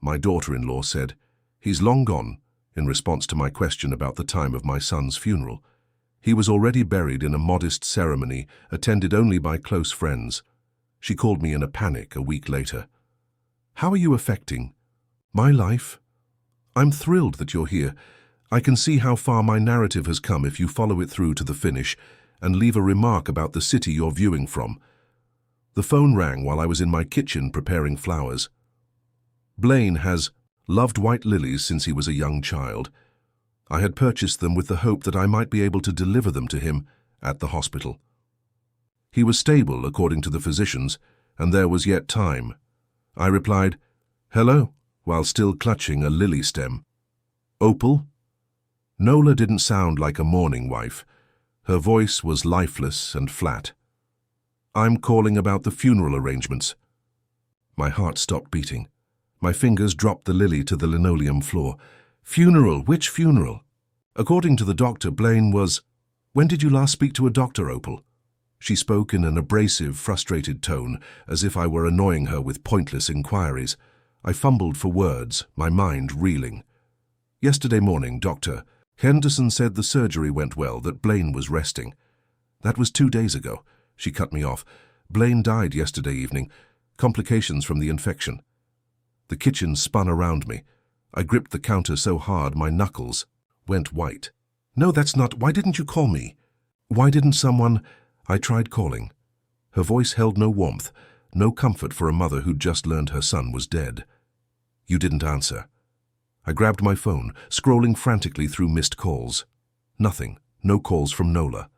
my daughter-in-law said. "He's long gone," in response to my question about the time of my son's funeral. He was already buried in a modest ceremony, attended only by close friends. She called me in a panic a week later. "How are you affecting my life? I'm thrilled that you're here. I can see how far my narrative has come if you follow it through to the finish and leave a remark about the city you're viewing from." The phone rang while I was in my kitchen preparing flowers. "Blaine has loved white lilies since he was a young child. I had purchased them with the hope that I might be able to deliver them to him at the hospital. He was stable, according to the physicians, and there was yet time." I replied, "Hello," while still clutching a lily stem. "Opal?" Nola didn't sound like a mourning wife. Her voice was lifeless and flat. "I'm calling about the funeral arrangements." My heart stopped beating. My fingers dropped the lily to the linoleum floor. "Funeral? Which funeral?" "According to the doctor, Blaine was—" "When did you last speak to a doctor, Opal?" She spoke in an abrasive, frustrated tone, as if I were annoying her with pointless inquiries. I fumbled for words, my mind reeling. "Yesterday morning, Doctor. Henderson said the surgery went well, that Blaine was resting." "That was 2 days ago." She cut me off. "Blaine died yesterday evening. Complications from the infection." The kitchen spun around me. I gripped the counter so hard my knuckles went white. "No, that's not. Why didn't you call me? Why didn't someone—" I tried calling. Her voice held no warmth, no comfort for a mother who'd just learned her son was dead. "You didn't answer." I grabbed my phone, scrolling frantically through missed calls. Nothing. No calls from Nola.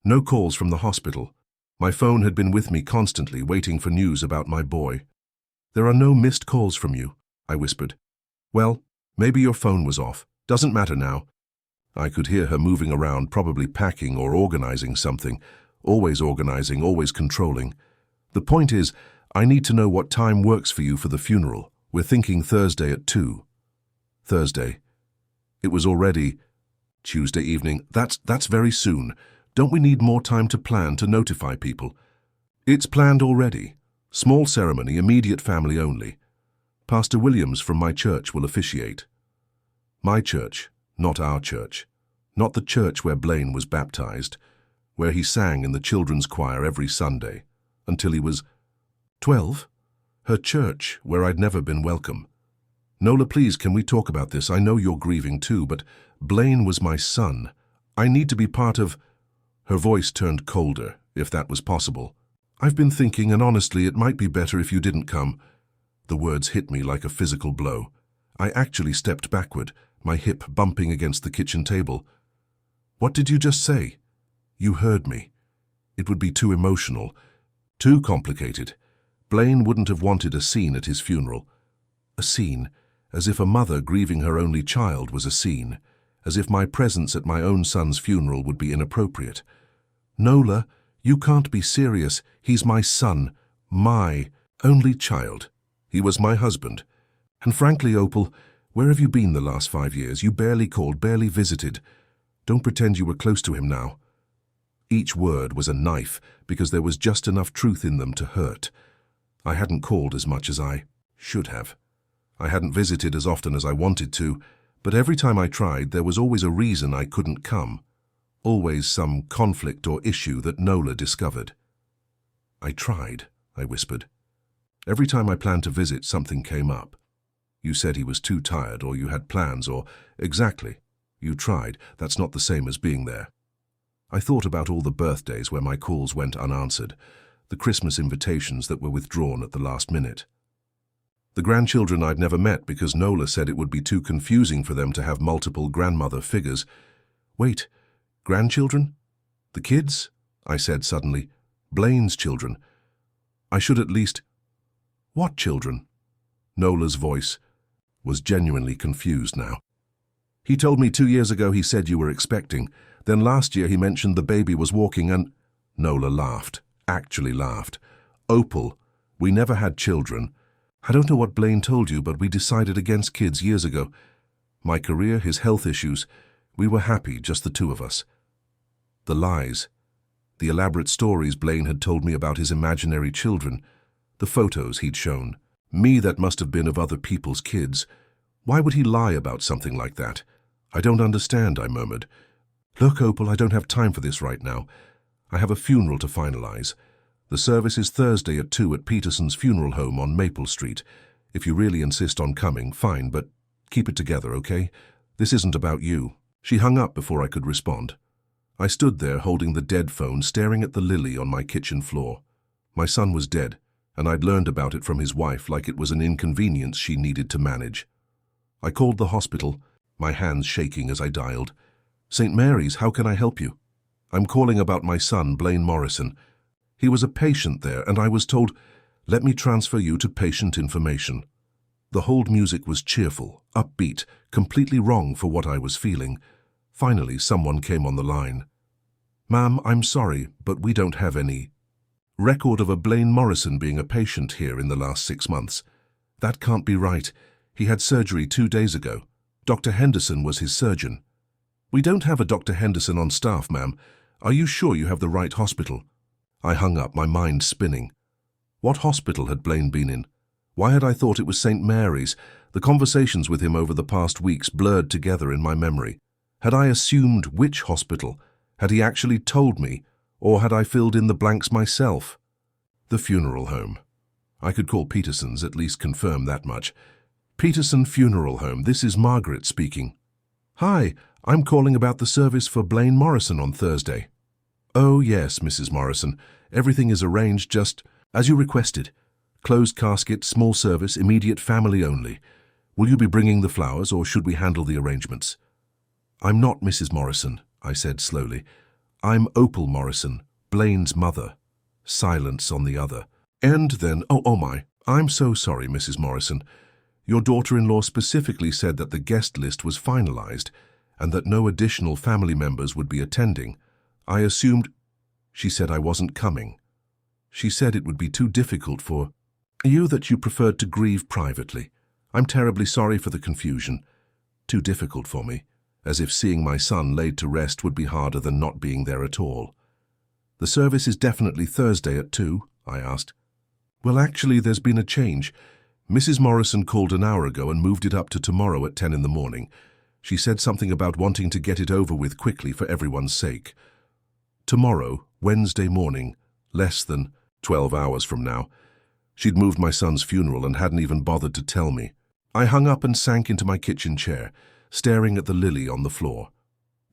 No calls from the hospital. My phone had been with me constantly, waiting for news about my boy. "There are no missed calls from you," I whispered. "Well, maybe your phone was off. Doesn't matter now." I could hear her moving around, probably packing or organizing something. Always organizing, always controlling. "The point is, I need to know what time works for you for the funeral. We're thinking Thursday at 2. Thursday. It was already Tuesday evening. That's very soon. Don't we need more time to plan, to notify people?" "It's planned already. Small ceremony, immediate family only. Pastor Williams from my church will officiate." My church, not our church. Not the church where Blaine was baptized, where he sang in the children's choir every Sunday, until he was 12. Her church, where I'd never been welcome. "Nola, please, can we talk about this? I know you're grieving too, but Blaine was my son. I need to be part of—" Her voice turned colder, if that was possible. "I've been thinking, and honestly, it might be better if you didn't come." The words hit me like a physical blow. I actually stepped backward, my hip bumping against the kitchen table. "What did you just say?" "You heard me. It would be too emotional, too complicated. Blaine wouldn't have wanted a scene at his funeral. A scene, as if a mother grieving her only child was a scene, as if my presence at my own son's funeral would be inappropriate. Nola, you can't be serious. He's my son, my only child. He was my husband. And frankly, Opal, where have you been the last 5 years? You barely called, barely visited. Don't pretend you were close to him now." Each word was a knife, because there was just enough truth in them to hurt. I hadn't called as much as I should have. I hadn't visited as often as I wanted to, but every time I tried, there was always a reason I couldn't come. Always some conflict or issue that Nola discovered. "I tried," I whispered. "Every time I planned to visit, something came up. You said he was too tired, or you had plans, or—" "Exactly. You tried. That's not the same as being there." I thought about all the birthdays where my calls went unanswered, the Christmas invitations that were withdrawn at the last minute. The grandchildren I'd never met because Nola said it would be too confusing for them to have multiple grandmother figures. "Wait, grandchildren? The kids?" I said suddenly. "Blaine's children. I should at least—" "What children?" Nola's voice was genuinely confused now. "He told me 2 years ago he said you were expecting. Then last year he mentioned the baby was walking and—" Nola laughed, actually laughed. "Opal, we never had children. I don't know what Blaine told you, but we decided against kids years ago. My career, his health issues, we were happy, just the two of us." The lies, the elaborate stories Blaine had told me about his imaginary children, the photos he'd shown, Me that must have been of other people's kids. Why would he lie about something like that? I don't understand, I murmured. Look, Opal, I don't have time for this right now. I have a funeral to finalize. The service is Thursday at 2 at Peterson's funeral home on Maple Street. If you really insist on coming, fine, but keep it together, okay? This isn't about you. She hung up before I could respond. I stood there holding the dead phone, staring at the lily on my kitchen floor. My son was dead, and I'd learned about it from his wife like it was an inconvenience she needed to manage. I called the hospital, my hands shaking as I dialed. St. Mary's, how can I help you? I'm calling about my son, Blaine Morrison. He was a patient there, and I was told, let me transfer you to patient information. The hold music was cheerful, upbeat, completely wrong for what I was feeling. Finally, someone came on the line. Ma'am, I'm sorry, but we don't have any record of a Blaine Morrison being a patient here in the last 6 months. That can't be right. He had surgery 2 days ago. Dr. Henderson was his surgeon. We don't have a Dr. Henderson on staff, ma'am. Are you sure you have the right hospital? I hung up, my mind spinning. What hospital had Blaine been in? Why had I thought it was St. Mary's? The conversations with him over the past weeks blurred together in my memory. Had I assumed which hospital? Had he actually told me? Or had I filled in the blanks myself? The funeral home. I could call Peterson's, at least confirm that much. Peterson Funeral Home, this is Margaret speaking. Hi, I'm calling about the service for Blaine Morrison on Thursday. Oh yes, Mrs. Morrison. Everything is arranged just as you requested. Closed casket, small service, immediate family only. Will you be bringing the flowers, or should we handle the arrangements? I'm not Mrs. Morrison, I said slowly. I'm Opal Morrison, Blaine's mother. Silence on the other. And then, oh my, I'm so sorry, Mrs. Morrison. Your daughter-in-law specifically said that the guest list was finalized and that no additional family members would be attending. I assumed... She said I wasn't coming. She said it would be too difficult for you, that you preferred to grieve privately. I'm terribly sorry for the confusion. Too difficult for me, as if seeing my son laid to rest would be harder than not being there at all. The service is definitely Thursday at 2, I asked. Well, actually, there's been a change. Mrs. Morrison called an hour ago and moved it up to tomorrow at 10 in the morning. She said something about wanting to get it over with quickly for everyone's sake. Tomorrow, Wednesday morning, less than 12 hours from now. She'd moved my son's funeral and hadn't even bothered to tell me. I hung up and sank into my kitchen chair, staring at the lily on the floor.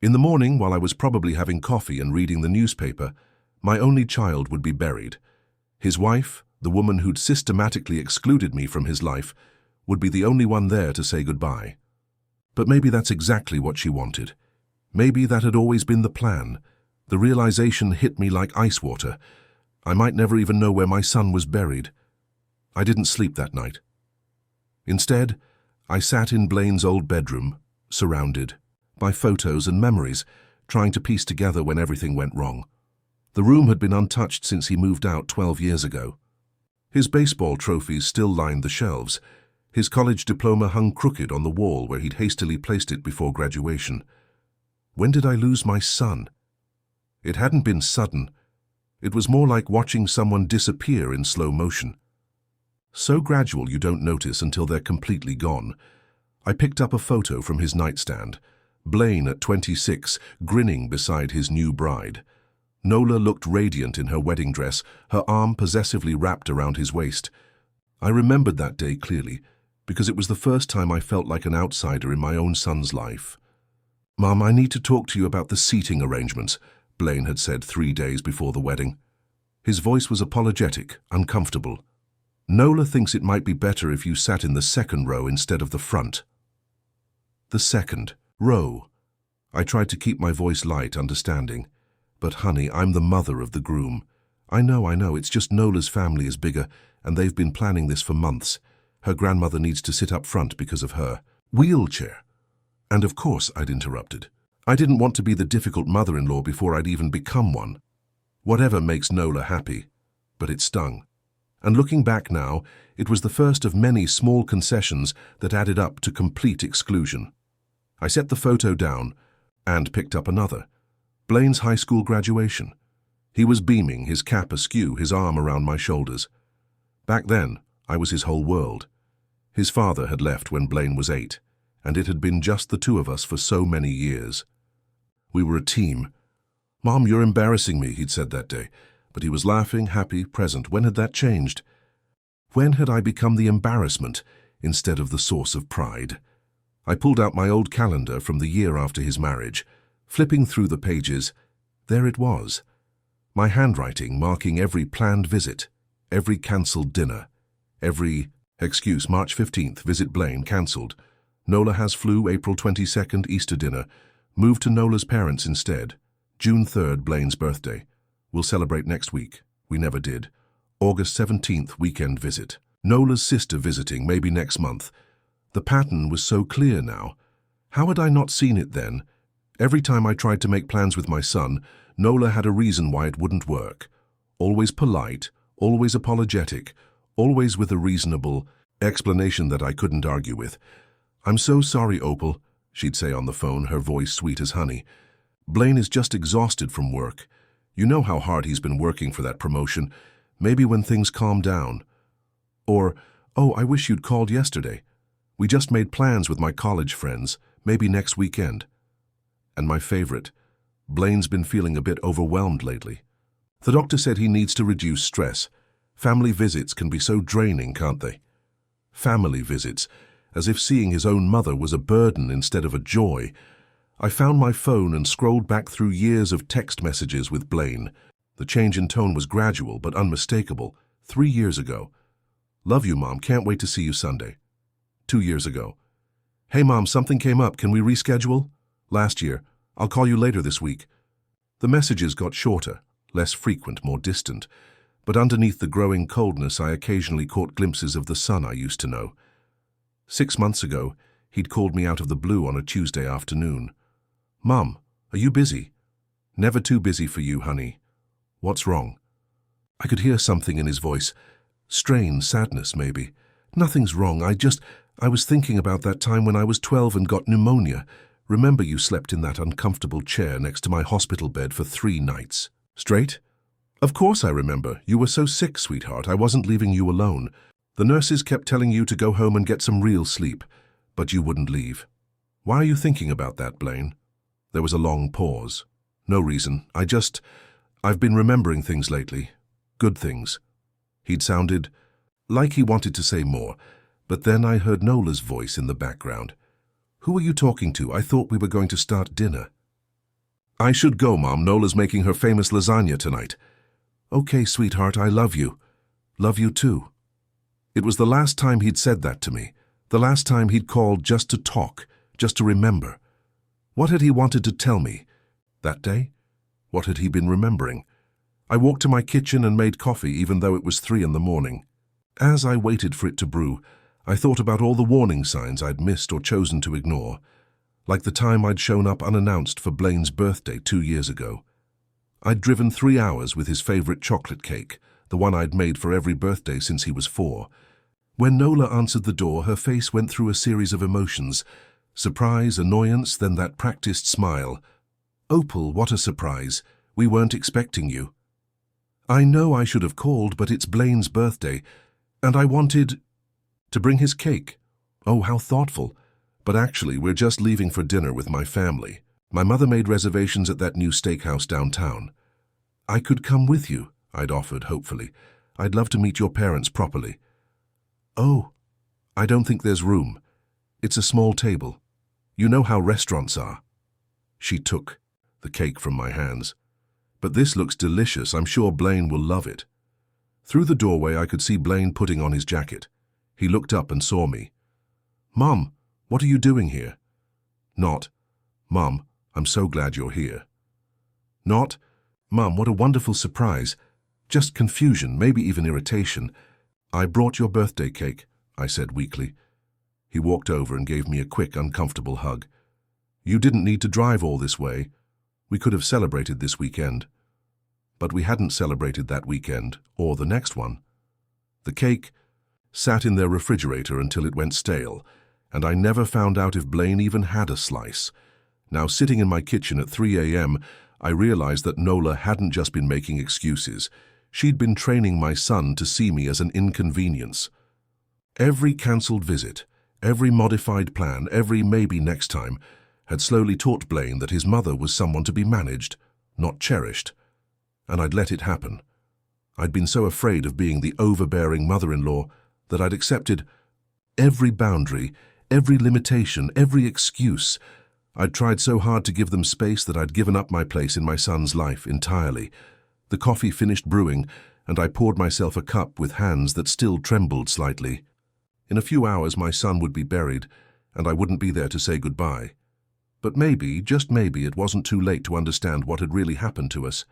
In the morning, while I was probably having coffee and reading the newspaper, my only child would be buried. His wife, the woman who'd systematically excluded me from his life, would be the only one there to say goodbye. But maybe that's exactly what she wanted. Maybe that had always been the plan. The realization hit me like ice water. I might never even know where my son was buried. I didn't sleep that night. Instead, I sat in Blaine's old bedroom, surrounded by photos and memories, trying to piece together when everything went wrong. The room had been untouched since he moved out 12 years ago. His baseball trophies still lined the shelves. His college diploma hung crooked on the wall where he'd hastily placed it before graduation. When did I lose my son? It hadn't been sudden. It was more like watching someone disappear in slow motion. So gradual you don't notice until they're completely gone. I picked up a photo from his nightstand. Blaine at 26, grinning beside his new bride. Nola looked radiant in her wedding dress, her arm possessively wrapped around his waist. I remembered that day clearly, because it was the first time I felt like an outsider in my own son's life. Mom, I need to talk to you about the seating arrangements, Blaine had said 3 days before the wedding. His voice was apologetic, uncomfortable. Nola thinks it might be better if you sat in the second row instead of the front. The second row. I tried to keep my voice light, understanding. But honey, I'm the mother of the groom. I know, it's just Nola's family is bigger, and they've been planning this for months. Her grandmother needs to sit up front because of her wheelchair. And of course, I'd interrupted. I didn't want to be the difficult mother-in-law before I'd even become one. Whatever makes Nola happy. But it stung. And looking back now, it was the first of many small concessions that added up to complete exclusion. I set the photo down and picked up another. Blaine's high school graduation. He was beaming, his cap askew, his arm around my shoulders. Back then, I was his whole world. His father had left when Blaine was 8, and it had been just the two of us for so many years. We were a team. "Mom, you're embarrassing me," he'd said that day. But he was laughing, happy, present. When had that changed? When had I become the embarrassment instead of the source of pride? I pulled out my old calendar from the year after his marriage. Flipping through the pages, there it was. My handwriting marking every planned visit, every cancelled dinner, every excuse. March 15th, visit Blaine, cancelled. Nola has flu, April 22nd, Easter dinner. Moved to Nola's parents instead. June 3rd, Blaine's birthday. We'll celebrate next week. We never did. August 17th, weekend visit. Nola's sister visiting, maybe next month. The pattern was so clear now. How had I not seen it then? Every time I tried to make plans with my son, Nola had a reason why it wouldn't work. Always polite, always apologetic, always with a reasonable explanation that I couldn't argue with. "I'm so sorry, Opal," she'd say on the phone, her voice sweet as honey. "Blaine is just exhausted from work. You know how hard he's been working for that promotion. Maybe when things calm down." Or, "Oh, I wish you'd called yesterday. We just made plans with my college friends, maybe next weekend." And my favorite, "Blaine's been feeling a bit overwhelmed lately. The doctor said he needs to reduce stress. Family visits can be so draining, can't they?" Family visits, as if seeing his own mother was a burden instead of a joy. I found my phone and scrolled back through years of text messages with Blaine. The change in tone was gradual but unmistakable. 3 years ago. "Love you, Mom. Can't wait to see you Sunday." 2 years ago. "Hey, Mom, something came up. Can we reschedule?" Last year. "I'll call you later this week." The messages got shorter, less frequent, more distant. But underneath the growing coldness, I occasionally caught glimpses of the son I used to know. 6 months ago, he'd called me out of the blue on a Tuesday afternoon. "Mom, are you busy?" "Never too busy for you, honey." "What's wrong?" I could hear something in his voice. Strain, sadness, maybe. "Nothing's wrong. I was thinking about that time when I was 12 and got pneumonia. Remember you slept in that uncomfortable chair next to my hospital bed for 3 nights. Straight?" "Of course I remember. You were so sick, sweetheart. I wasn't leaving you alone. The nurses kept telling you to go home and get some real sleep, but you wouldn't leave." "Why are you thinking about that, Blaine?" There was a long pause. "No reason. I've been remembering things lately. Good things." He'd sounded like he wanted to say more, but then I heard Nola's voice in the background. "Who are you talking to? I thought we were going to start dinner." "I should go, Mom. Nola's making her famous lasagna tonight." "Okay, sweetheart, I love you. Love you too." It was the last time he'd said that to me, the last time he'd called just to talk, just to remember. What had he wanted to tell me? That day? What had he been remembering? I walked to my kitchen and made coffee even though it was 3 in the morning. As I waited for it to brew, I thought about all the warning signs I'd missed or chosen to ignore, like the time I'd shown up unannounced for Blaine's birthday 2 years ago. I'd driven 3 hours with his favorite chocolate cake, the one I'd made for every birthday since he was 4. When Nola answered the door, her face went through a series of emotions. Surprise, annoyance, then that practiced smile. "Opal, what a surprise. We weren't expecting you." "I know I should have called, but it's Blaine's birthday, and I wanted to bring his cake." "Oh, how thoughtful. But actually, we're just leaving for dinner with my family. My mother made reservations at that new steakhouse downtown." "I could come with you," I'd offered hopefully. "I'd love to meet your parents properly." "Oh, I don't think there's room. It's a small table. You know how restaurants are." She took the cake from my hands. "But this looks delicious. I'm sure Blaine will love it." Through the doorway, I could see Blaine putting on his jacket. He looked up and saw me. "Mom, what are you doing here?" Not, "Mom, I'm so glad you're here." Not, "Mom, what a wonderful surprise." Just confusion, maybe even irritation. "I brought your birthday cake," I said weakly. He walked over and gave me a quick, uncomfortable hug. "You didn't need to drive all this way. We could have celebrated this weekend." But we hadn't celebrated that weekend, or the next one. The cake sat in their refrigerator until it went stale, and I never found out if Blaine even had a slice. Now, sitting in my kitchen at 3 a.m., I realized that Nola hadn't just been making excuses. She'd been training my son to see me as an inconvenience. Every cancelled visit, every modified plan, every maybe next time, had slowly taught Blaine that his mother was someone to be managed, not cherished. And I'd let it happen. I'd been so afraid of being the overbearing mother-in-law that I'd accepted every boundary, every limitation, every excuse. I'd tried so hard to give them space that I'd given up my place in my son's life entirely. The coffee finished brewing, and I poured myself a cup with hands that still trembled slightly. In a few hours my son would be buried, and I wouldn't be there to say goodbye. But maybe, just maybe, it wasn't too late to understand what had really happened to us.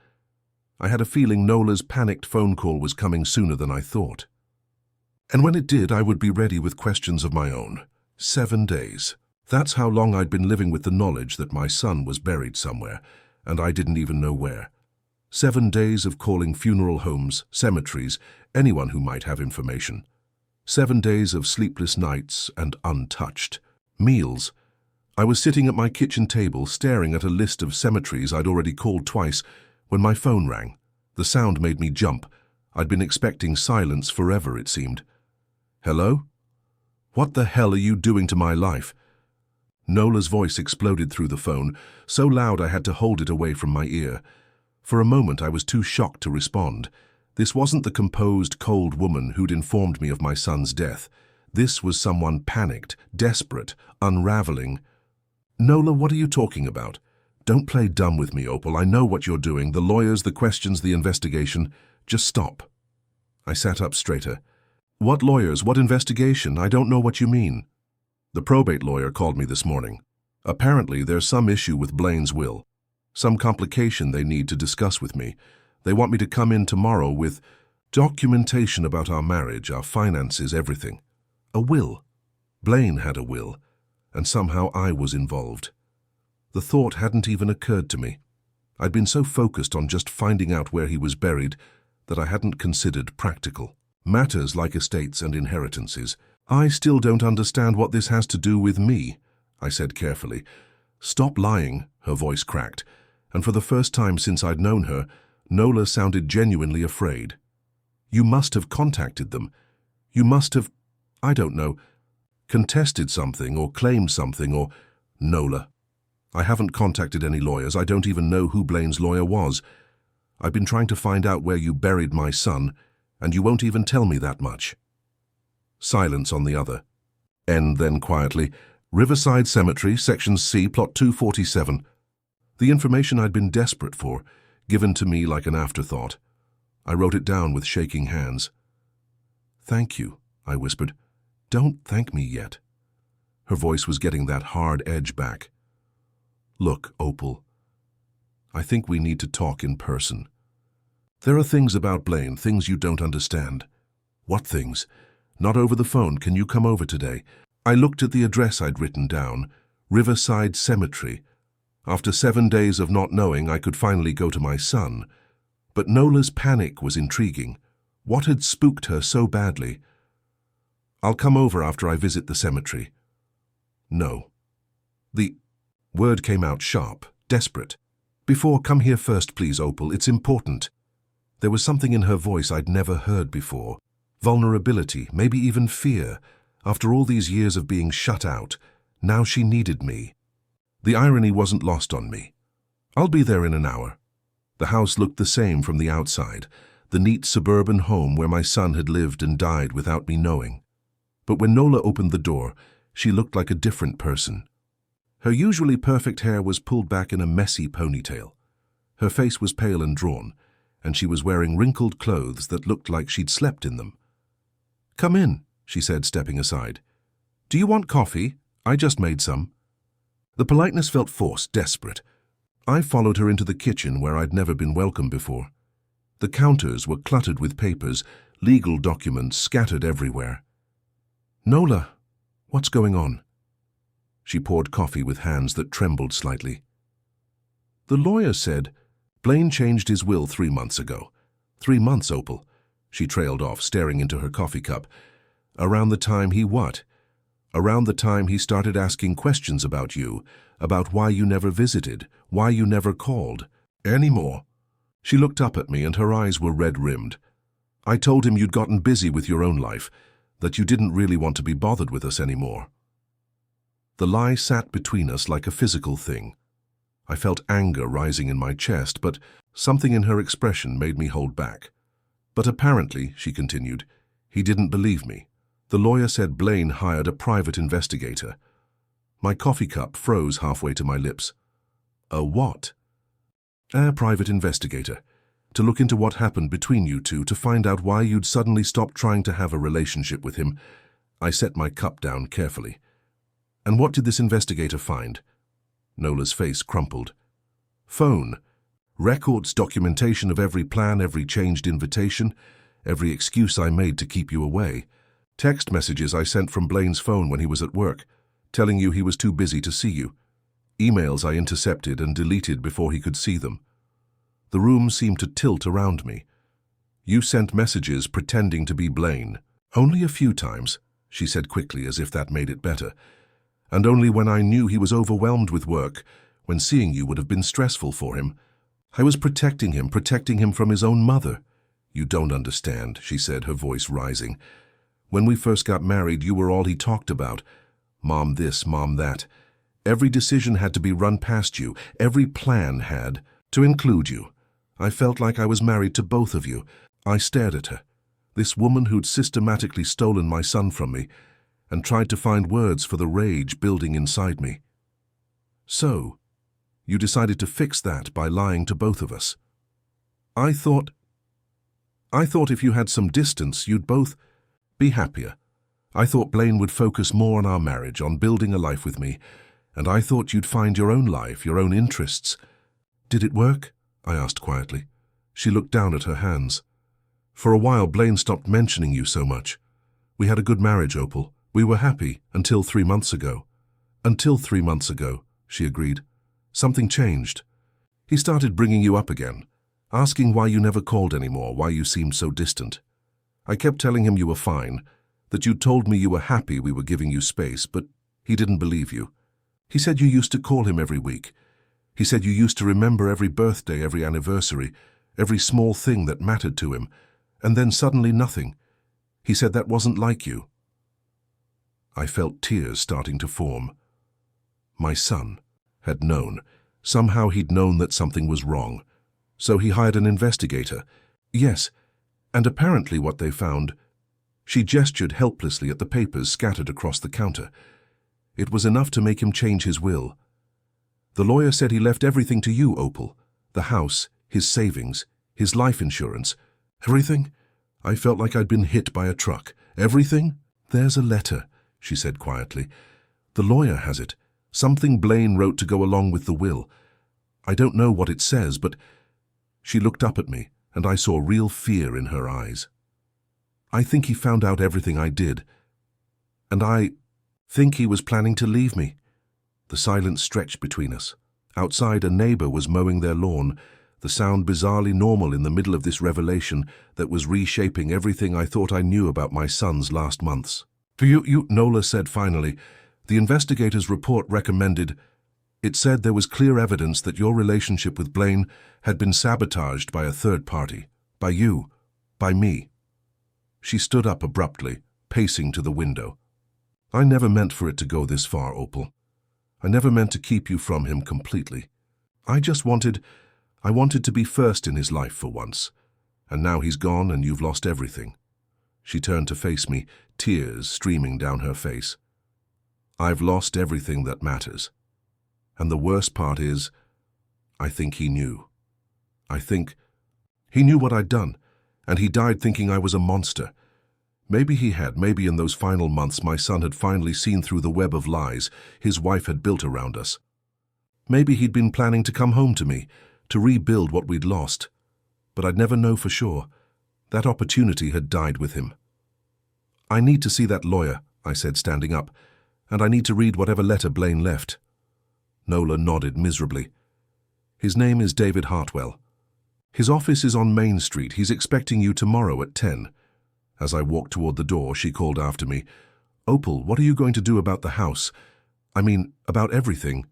I had a feeling Nola's panicked phone call was coming sooner than I thought. And when it did, I would be ready with questions of my own. 7 days. That's how long I'd been living with the knowledge that my son was buried somewhere, and I didn't even know where. 7 days of calling funeral homes, cemeteries, anyone who might have information. 7 days of sleepless nights and untouched. Meals. I was sitting at my kitchen table staring at a list of cemeteries I'd already called twice when my phone rang. The sound made me jump. I'd been expecting silence forever, it seemed. Hello? What the hell are you doing to my life? Nola's voice exploded through the phone, so loud I had to hold it away from my ear. For a moment I was too shocked to respond. This wasn't the composed, cold woman who'd informed me of my son's death. This was someone panicked, desperate, unraveling. Nola, what are you talking about? Don't play dumb with me, Opal. I know what you're doing. The lawyers, the questions, the investigation. Just stop. I sat up straighter. What lawyers? What investigation? I don't know what you mean. The probate lawyer called me this morning. Apparently, there's some issue with Blaine's will. Some complication they need to discuss with me. They want me to come in tomorrow with documentation about our marriage, our finances, everything. A will. Blaine had a will, and somehow I was involved. The thought hadn't even occurred to me. I'd been so focused on just finding out where he was buried that I hadn't considered practical matters like estates and inheritances. I still don't understand what this has to do with me, I said carefully. Stop lying, her voice cracked, and for the first time since I'd known her, Nola sounded genuinely afraid. You must have contacted them. You must have, I don't know, contested something or claimed something or... Nola, I haven't contacted any lawyers. I don't even know who Blaine's lawyer was. I've been trying to find out where you buried my son, and you won't even tell me that much. Silence on the other. N then quietly, Riverside Cemetery, Section C, Plot 247. The information I'd been desperate for, given to me like an afterthought. I wrote it down with shaking hands. Thank you, I whispered. Don't thank me yet. Her voice was getting that hard edge back. Look, Opal, I think we need to talk in person. There are things about Blaine, things you don't understand. What things? Not over the phone. Can you come over today? I looked at the address I'd written down, Riverside Cemetery. After 7 days of not knowing, I could finally go to my son. But Nola's panic was intriguing. What had spooked her so badly? I'll come over after I visit the cemetery. No. The word came out sharp, desperate. Before, come here first, please, Opal. It's important. There was something in her voice I'd never heard before. Vulnerability, maybe even fear. After all these years of being shut out, now she needed me. The irony wasn't lost on me. I'll be there in an hour. The house looked the same from the outside, the neat suburban home where my son had lived and died without me knowing. But when Nola opened the door, she looked like a different person. Her usually perfect hair was pulled back in a messy ponytail. Her face was pale and drawn, and she was wearing wrinkled clothes that looked like she'd slept in them. Come in, she said, stepping aside. Do you want coffee? I just made some. The politeness felt forced, desperate. I followed her into the kitchen where I'd never been welcome before. The counters were cluttered with papers, legal documents scattered everywhere. Nola, what's going on? She poured coffee with hands that trembled slightly. The lawyer said, Blaine changed his will 3 months ago. 3 months, Opal. She trailed off, staring into her coffee cup. Around the time he what? Around the time he started asking questions about you, about why you never visited, why you never called. Anymore. She looked up at me and her eyes were red-rimmed. I told him you'd gotten busy with your own life, that you didn't really want to be bothered with us anymore. The lie sat between us like a physical thing. I felt anger rising in my chest, but something in her expression made me hold back. But apparently, she continued, he didn't believe me. The lawyer said Blaine hired a private investigator. My coffee cup froze halfway to my lips. A what? A private investigator. To look into what happened between you two, to find out why you'd suddenly stopped trying to have a relationship with him. I set my cup down carefully. And what did this investigator find? Nola's face crumpled. Phone. Records, documentation of every plan, every changed invitation, every excuse I made to keep you away. Text messages I sent from Blaine's phone when he was at work, telling you he was too busy to see you. Emails I intercepted and deleted before he could see them. The room seemed to tilt around me. You sent messages pretending to be Blaine. Only a few times, she said quickly as if that made it better. And only when I knew he was overwhelmed with work, when seeing you would have been stressful for him. I was protecting him from his own mother. You don't understand, she said, her voice rising. When we first got married, you were all he talked about. Mom this, mom that. Every decision had to be run past you. Every plan had to include you. I felt like I was married to both of you. I stared at her, this woman who'd systematically stolen my son from me, and tried to find words for the rage building inside me. So, you decided to fix that by lying to both of us. I thought if you had some distance, you'd both be happier. I thought Blaine would focus more on our marriage, on building a life with me, and I thought you'd find your own life, your own interests. Did it work? I asked quietly. She looked down at her hands. For a while, Blaine stopped mentioning you so much. We had a good marriage, Opal. We were happy until 3 months ago. Until 3 months ago, she agreed. Something changed. He started bringing you up again, asking why you never called anymore, why you seemed so distant. I kept telling him you were fine, that you told me you were happy we were giving you space, but he didn't believe you. He said you used to call him every week. He said you used to remember every birthday, every anniversary, every small thing that mattered to him, and then suddenly nothing. He said that wasn't like you. I felt tears starting to form. My son had known. Somehow he'd known that something was wrong. So he hired an investigator. Yes, and apparently what they found... She gestured helplessly at the papers scattered across the counter. It was enough to make him change his will. The lawyer said he left everything to you, Opal. The house, his savings, his life insurance. Everything? I felt like I'd been hit by a truck. Everything? There's a letter, she said quietly. The lawyer has it. Something Blaine wrote to go along with the will. I don't know what it says, but... She looked up at me, and I saw real fear in her eyes. I think he found out everything I did. And I think he was planning to leave me. The silence stretched between us. Outside, a neighbor was mowing their lawn, the sound bizarrely normal in the middle of this revelation that was reshaping everything I thought I knew about my son's last months. Nola said finally, the investigator's report recommended... It said there was clear evidence that your relationship with Blaine had been sabotaged by a third party. By you. By me. She stood up abruptly, pacing to the window. I never meant for it to go this far, Opal. I never meant to keep you from him completely. I wanted to be first in his life for once. And now he's gone and you've lost everything. She turned to face me, tears streaming down her face. I've lost everything that matters. And the worst part is, I think he knew. I think he knew what I'd done, and he died thinking I was a monster. Maybe he had, maybe in those final months my son had finally seen through the web of lies his wife had built around us. Maybe he'd been planning to come home to me, to rebuild what we'd lost. But I'd never know for sure. That opportunity had died with him. I need to see that lawyer, I said, standing up, and I need to read whatever letter Blaine left. Nola nodded miserably. His name is David Hartwell. His office is on Main Street. He's expecting you tomorrow at 10. As I walked toward the door, she called after me, Opal, what are you going to do about the house? I mean, about everything.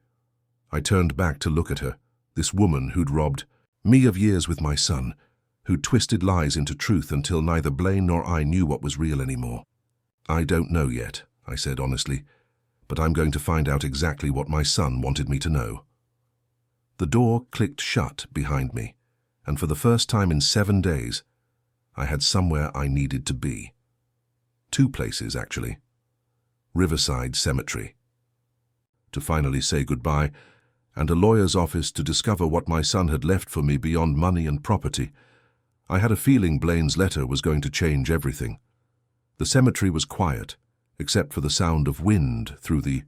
I turned back to look at her, this woman who'd robbed me of years with my son, who'd twisted lies into truth until neither Blaine nor I knew what was real anymore. I don't know yet, I said honestly, but I'm going to find out exactly what my son wanted me to know. The door clicked shut behind me, and for the first time in 7 days, I had somewhere I needed to be. 2 places, actually. Riverside Cemetery, to finally say goodbye, and a lawyer's office to discover what my son had left for me beyond money and property. I had a feeling Blaine's letter was going to change everything. The cemetery was quiet, except for the sound of wind through the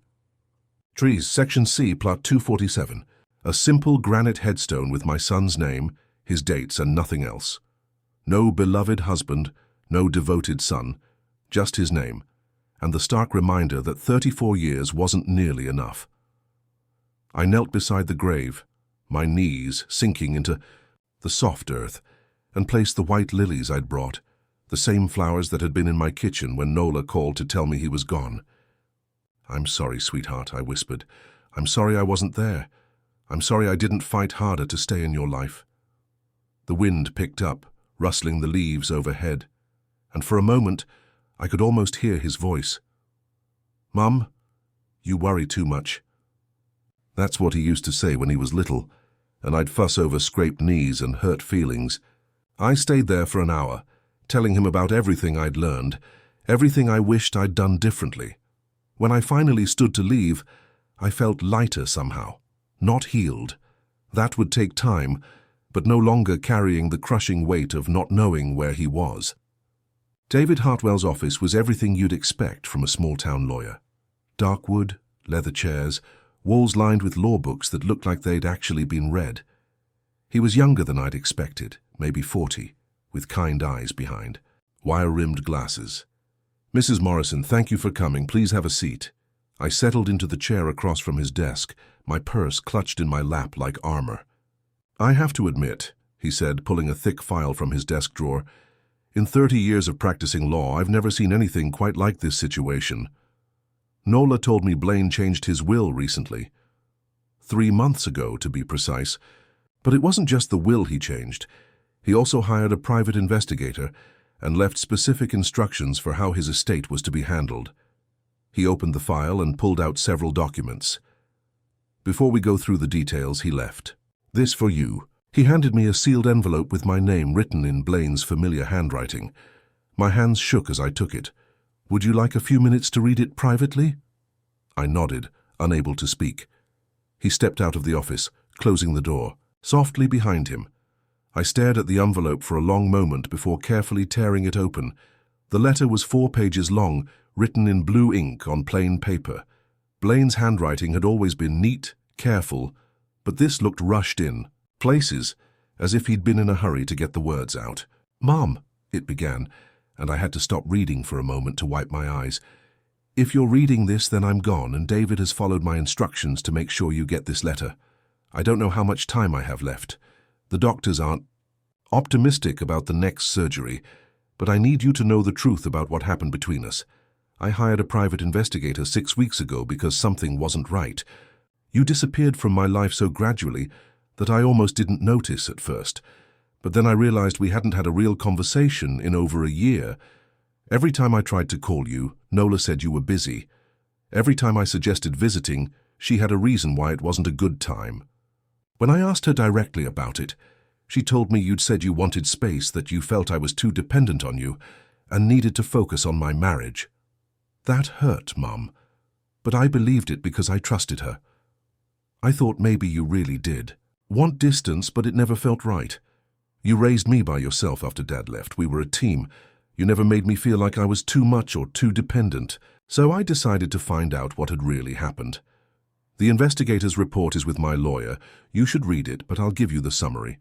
trees. Section C, plot 247. A simple granite headstone with my son's name, his dates, and nothing else. No beloved husband, no devoted son, just his name, and the stark reminder that 34 years wasn't nearly enough. I knelt beside the grave, my knees sinking into the soft earth, and placed the white lilies I'd brought, the same flowers that had been in my kitchen when Nola called to tell me he was gone. "I'm sorry, sweetheart," I whispered. "I'm sorry I wasn't there. I'm sorry I didn't fight harder to stay in your life." The wind picked up, rustling the leaves overhead, and for a moment I could almost hear his voice. "Mum, you worry too much." That's what he used to say when he was little, and I'd fuss over scraped knees and hurt feelings. I stayed there for an hour, telling him about everything I'd learned, everything I wished I'd done differently. When I finally stood to leave, I felt lighter somehow, not healed. That would take time, but no longer carrying the crushing weight of not knowing where he was. David Hartwell's office was everything you'd expect from a small-town lawyer. Dark wood, leather chairs, walls lined with law books that looked like they'd actually been read. He was younger than I'd expected, maybe 40, with kind eyes behind, wire-rimmed glasses. "Mrs. Morrison, thank you for coming. Please have a seat." I settled into the chair across from his desk, my purse clutched in my lap like armor. "I have to admit," he said, pulling a thick file from his desk drawer, "in 30 years of practicing law, I've never seen anything quite like this situation. Nola told me Blaine changed his will recently. 3 months ago, to be precise. But it wasn't just the will he changed. He also hired a private investigator and left specific instructions for how his estate was to be handled." He opened the file and pulled out several documents. "Before we go through the details, he left. This for you." He handed me a sealed envelope with my name written in Blaine's familiar handwriting. My hands shook as I took it. "Would you like a few minutes to read it privately?" I nodded, unable to speak. He stepped out of the office, closing the door, softly behind him. I stared at the envelope for a long moment before carefully tearing it open. The letter was 4 pages long, written in blue ink on plain paper. Blaine's handwriting had always been neat, careful, but this looked rushed in places, as if he'd been in a hurry to get the words out. "Mom," it began, and I had to stop reading for a moment to wipe my eyes. "If you're reading this, then I'm gone, and David has followed my instructions to make sure you get this letter. I don't know how much time I have left. The doctors aren't optimistic about the next surgery, but I need you to know the truth about what happened between us. I hired a private investigator 6 weeks ago because something wasn't right. You disappeared from my life so gradually that I almost didn't notice at first. But then I realized we hadn't had a real conversation in over a year. Every time I tried to call you, Nola said you were busy. Every time I suggested visiting, she had a reason why it wasn't a good time. When I asked her directly about it, she told me you'd said you wanted space, that you felt I was too dependent on you, and needed to focus on my marriage. That hurt, Mum, but I believed it because I trusted her. I thought maybe you really did want distance, but it never felt right. You raised me by yourself after Dad left. We were a team. You never made me feel like I was too much or too dependent. So I decided to find out what had really happened. The investigator's report is with my lawyer. You should read it, but I'll give you the summary.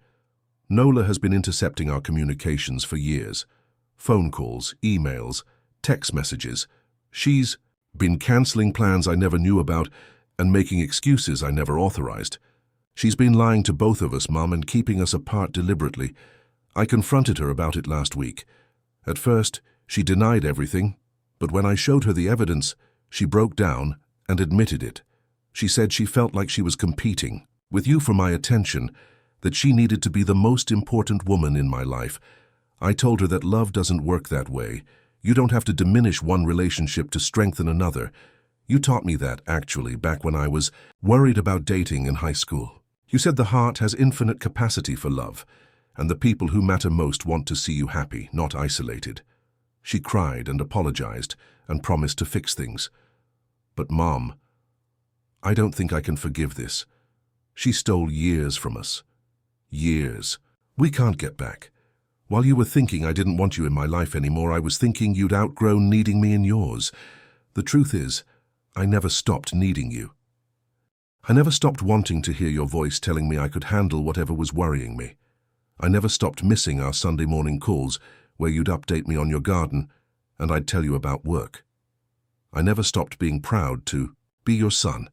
Nola has been intercepting our communications for years. Phone calls, emails, text messages. She's been cancelling plans I never knew about and making excuses I never authorized. She's been lying to both of us, Mum, and keeping us apart deliberately. I confronted her about it last week. At first, she denied everything, but when I showed her the evidence, she broke down and admitted it. She said she felt like she was competing with you for my attention, that she needed to be the most important woman in my life. I told her that love doesn't work that way. You don't have to diminish one relationship to strengthen another. You taught me that, actually, back when I was worried about dating in high school. You said the heart has infinite capacity for love, and the people who matter most want to see you happy, not isolated. She cried and apologized and promised to fix things. But Mom, I don't think I can forgive this. She stole years from us. Years. We can't get back. While you were thinking I didn't want you in my life anymore, I was thinking you'd outgrown needing me in yours. The truth is, I never stopped needing you. I never stopped wanting to hear your voice telling me I could handle whatever was worrying me. I never stopped missing our Sunday morning calls where you'd update me on your garden and I'd tell you about work. I never stopped being proud to be your son.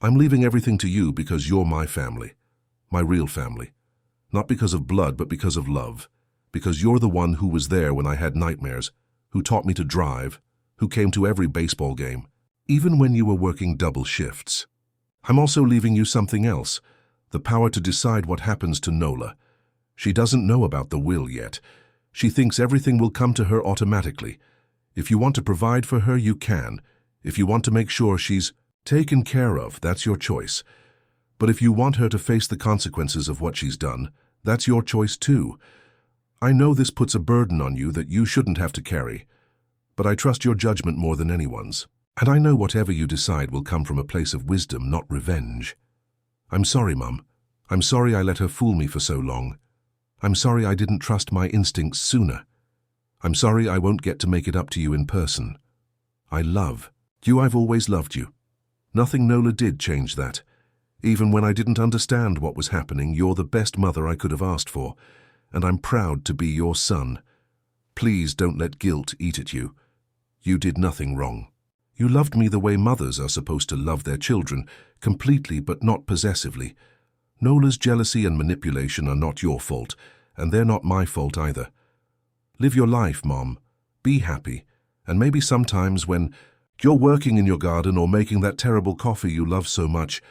I'm leaving everything to you because you're my family, my real family. Not because of blood, but because of love. Because you're the one who was there when I had nightmares, who taught me to drive, who came to every baseball game, even when you were working double shifts. I'm also leaving you something else, the power to decide what happens to Nola. She doesn't know about the will yet. She thinks everything will come to her automatically. If you want to provide for her, you can. If you want to make sure she's taken care of, that's your choice. But if you want her to face the consequences of what she's done, that's your choice too. I know this puts a burden on you that you shouldn't have to carry, but I trust your judgment more than anyone's. And I know whatever you decide will come from a place of wisdom, not revenge. I'm sorry, Mum. I'm sorry I let her fool me for so long. I'm sorry I didn't trust my instincts sooner. I'm sorry I won't get to make it up to you in person. I love you. I've always loved you. Nothing Nola did change that. Even when I didn't understand what was happening, you're the best mother I could have asked for, and I'm proud to be your son. Please don't let guilt eat at you. You did nothing wrong. You loved me the way mothers are supposed to love their children, completely but not possessively. Nola's jealousy and manipulation are not your fault, and they're not my fault either. Live your life, Mom. Be happy, and maybe sometimes when you're working in your garden or making that terrible coffee you love so much,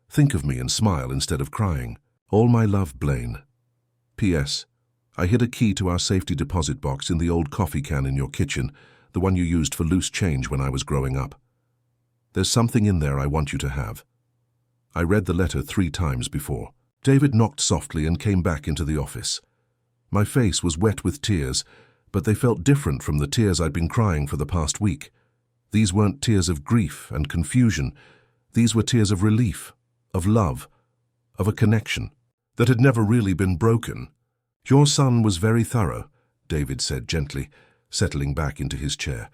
think of me and smile instead of crying. All my love, Blaine. P.S. I hid a key to our safety deposit box in the old coffee can in your kitchen, the one you used for loose change when I was growing up. There's something in there I want you to have. I read the letter 3 times before. David knocked softly and came back into the office. My face was wet with tears, but they felt different from the tears I'd been crying for the past week. These weren't tears of grief and confusion. These were tears of relief, of love, of a connection that had never really been broken. Your son was very thorough, David said gently, settling back into his chair.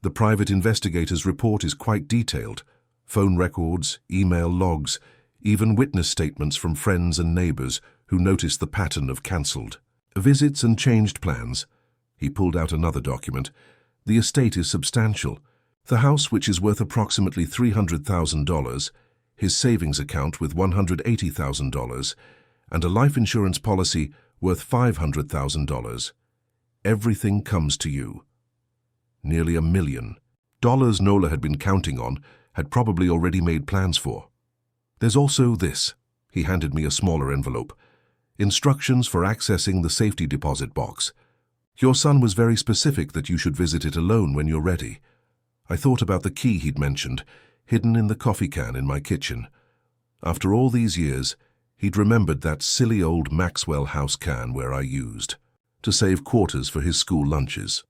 The private investigator's report is quite detailed. Phone records, email logs, even witness statements from friends and neighbors who noticed the pattern of cancelled visits and changed plans. He pulled out another document. The estate is substantial. The house, which is worth approximately $300,000, his savings account with $180,000, and a life insurance policy worth $500,000. Everything comes to you. Nearly $1 million. Dollars Nola had been counting on, had probably already made plans for. There's also this. He handed me a smaller envelope. Instructions for accessing the safety deposit box. Your son was very specific that you should visit it alone when you're ready. I thought about the key he'd mentioned, hidden in the coffee can in my kitchen. After all these years, he'd remembered that silly old Maxwell House can where I used to save quarters for his school lunches.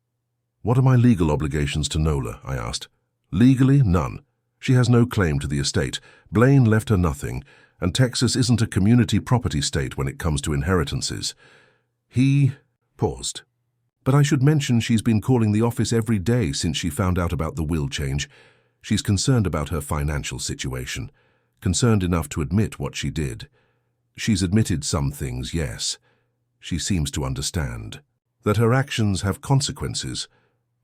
What are my legal obligations to Nola? I asked. Legally, none. She has no claim to the estate. Blaine left her nothing, and Texas isn't a community property state when it comes to inheritances. He paused. But I should mention she's been calling the office every day since she found out about the will change. She's concerned about her financial situation, concerned enough to admit what she did. She's admitted some things, yes. She seems to understand that her actions have consequences.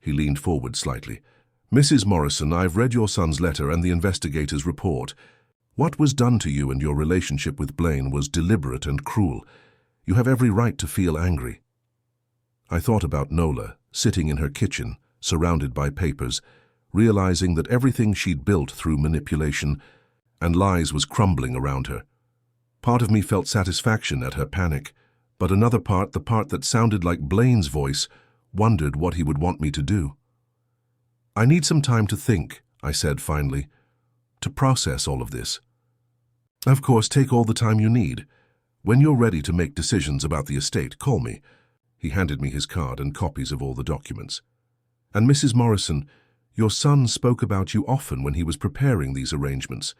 He leaned forward slightly. Mrs. Morrison, I've read your son's letter and the investigator's report. What was done to you and your relationship with Blaine was deliberate and cruel. You have every right to feel angry. I thought about Nola, sitting in her kitchen, surrounded by papers, realizing that everything she'd built through manipulation and lies was crumbling around her. Part of me felt satisfaction at her panic, but another part, the part that sounded like Blaine's voice, wondered what he would want me to do. "I need some time to think," I said finally, "to process all of this." "Of course, take all the time you need. When you're ready to make decisions about the estate, call me." He handed me his card and copies of all the documents. "And Mrs. Morrison, your son spoke about you often when he was preparing these arrangements.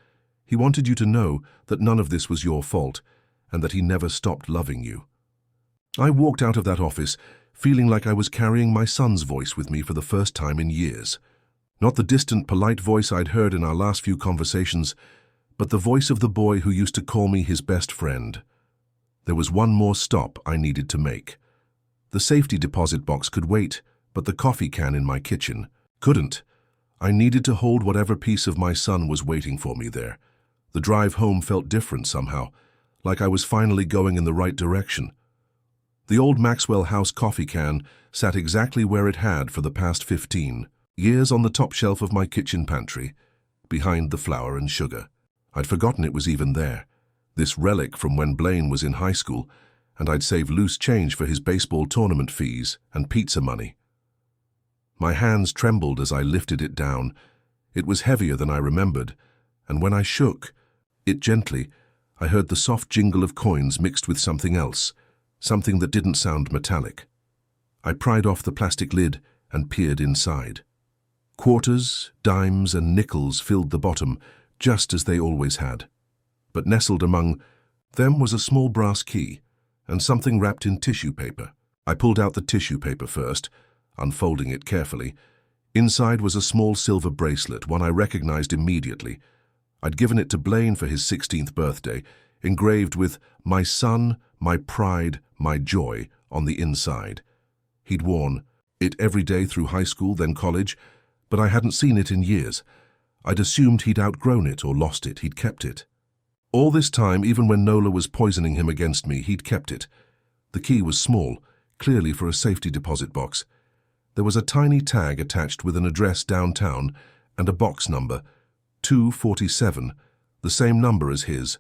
He wanted you to know that none of this was your fault and that he never stopped loving you." I walked out of that office feeling like I was carrying my son's voice with me for the first time in years. Not the distant, polite voice I'd heard in our last few conversations, but the voice of the boy who used to call me his best friend. There was one more stop I needed to make. The safety deposit box could wait, but the coffee can in my kitchen couldn't. I needed to hold whatever piece of my son was waiting for me there. The drive home felt different somehow, like I was finally going in the right direction. The old Maxwell House coffee can sat exactly where it had for the past 15 years on the top shelf of my kitchen pantry, behind the flour and sugar. I'd forgotten it was even there, this relic from when Blaine was in high school, and I'd saved loose change for his baseball tournament fees and pizza money. My hands trembled as I lifted it down. It was heavier than I remembered, and when I shook it gently, I heard the soft jingle of coins mixed with something else, something that didn't sound metallic. I pried off the plastic lid and peered inside. Quarters, dimes, and nickels filled the bottom, just as they always had. But nestled among them was a small brass key and something wrapped in tissue paper. I pulled out the tissue paper first, unfolding it carefully. Inside was a small silver bracelet, one I recognized immediately. I'd given it to Blaine for his 16th birthday, engraved with "My son, my pride, my joy" on the inside. He'd worn it every day through high school, then college, but I hadn't seen it in years. I'd assumed he'd outgrown it or lost it. He'd kept it. All this time, even when Nola was poisoning him against me, he'd kept it. The key was small, clearly for a safety deposit box. There was a tiny tag attached with an address downtown and a box number, 247, the same number as his.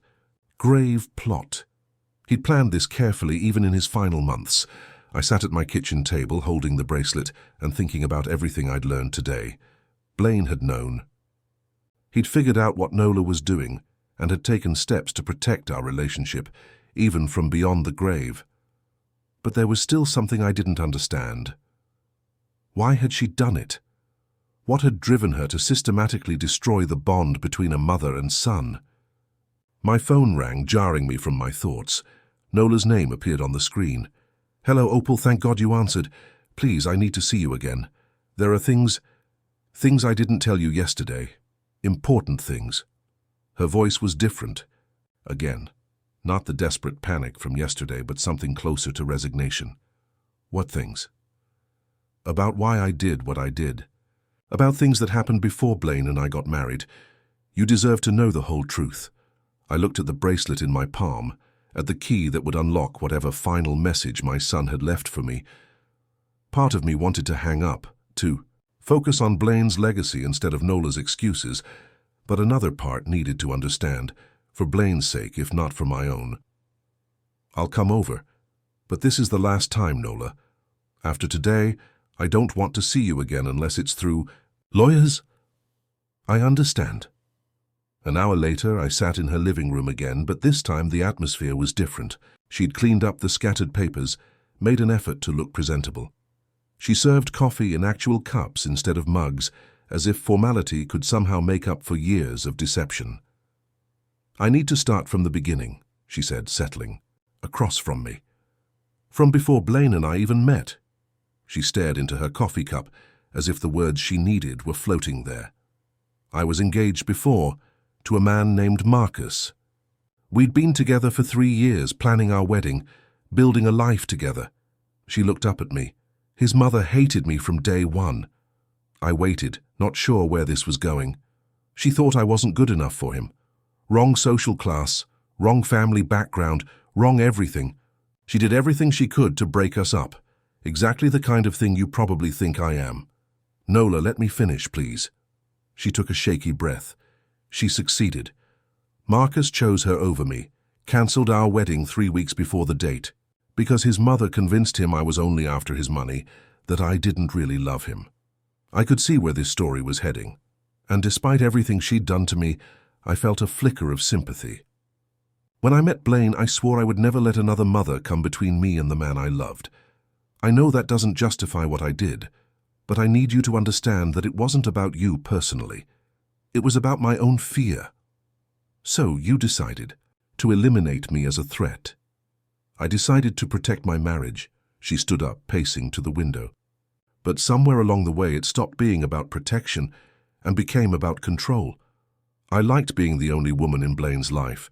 Grave plot. He'd planned this carefully, even in his final months. I sat at my kitchen table, holding the bracelet and thinking about everything I'd learned today. Blaine had known. He'd figured out what Nola was doing and had taken steps to protect our relationship, even from beyond the grave. But there was still something I didn't understand. Why had she done it? What had driven her to systematically destroy the bond between a mother and son? My phone rang, jarring me from my thoughts. Nola's name appeared on the screen. "Hello, Opal, thank God you answered. Please, I need to see you again. There are things I didn't tell you yesterday. Important things." Her voice was different. Again, not the desperate panic from yesterday, but something closer to resignation. "What things?" "About why I did what I did. About things that happened before Blaine and I got married. You deserve to know the whole truth." I looked at the bracelet in my palm, at the key that would unlock whatever final message my son had left for me. Part of me wanted to hang up, to focus on Blaine's legacy instead of Nola's excuses, but another part needed to understand, for Blaine's sake, if not for my own. "I'll come over, but this is the last time, Nola. After today, I don't want to see you again unless it's through lawyers." "I understand." An hour later, I sat in her living room again, but this time the atmosphere was different. She'd cleaned up the scattered papers, made an effort to look presentable. She served coffee in actual cups instead of mugs, as if formality could somehow make up for years of deception. "I need to start from the beginning," she said, settling, across from me. "From before Blaine and I even met." She stared into her coffee cup, as if the words she needed were floating there. "I was engaged before, to a man named Marcus. We'd been together for 3 years, planning our wedding, building a life together." She looked up at me. "His mother hated me from day one." I waited, not sure where this was going. She thought I wasn't good enough for him. Wrong social class, wrong family background, wrong everything. She did everything she could to break us up. Exactly the kind of thing you probably think I am. "Nola, let me finish, please." She took a shaky breath. She succeeded. "Marcus chose her over me, cancelled our wedding 3 weeks before the date. Because his mother convinced him I was only after his money, that I didn't really love him. I could see where this story was heading, and despite everything she'd done to me, I felt a flicker of sympathy. When I met Blaine, I swore I would never let another mother come between me and the man I loved. I know that doesn't justify what I did, but I need you to understand that it wasn't about you personally. It was about my own fear. So you decided to eliminate me as a threat. I decided to protect my marriage. She stood up, pacing to the window. But somewhere along the way it stopped being about protection and became about control. I liked being the only woman in Blaine's life.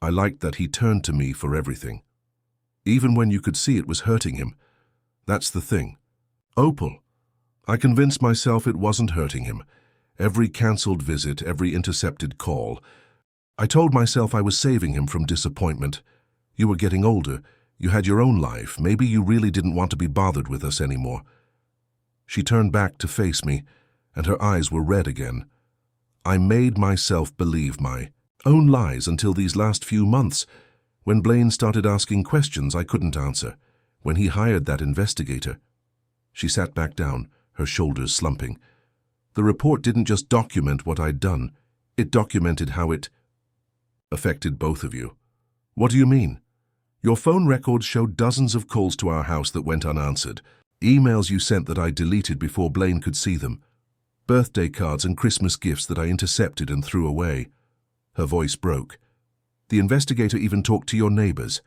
I liked that he turned to me for everything. Even when you could see it was hurting him. That's the thing. Opal. I convinced myself it wasn't hurting him. Every cancelled visit, every intercepted call. I told myself I was saving him from disappointment. You were getting older. You had your own life. Maybe you really didn't want to be bothered with us anymore. She turned back to face me, and her eyes were red again. I made myself believe my own lies until these last few months, when Blaine started asking questions I couldn't answer, when he hired that investigator. She sat back down, her shoulders slumping. The report didn't just document what I'd done, it documented how it affected both of you. What do you mean? Your phone records showed dozens of calls to our house that went unanswered, emails you sent that I deleted before Blaine could see them, birthday cards and Christmas gifts that I intercepted and threw away. Her voice broke. The investigator even talked to your neighbors.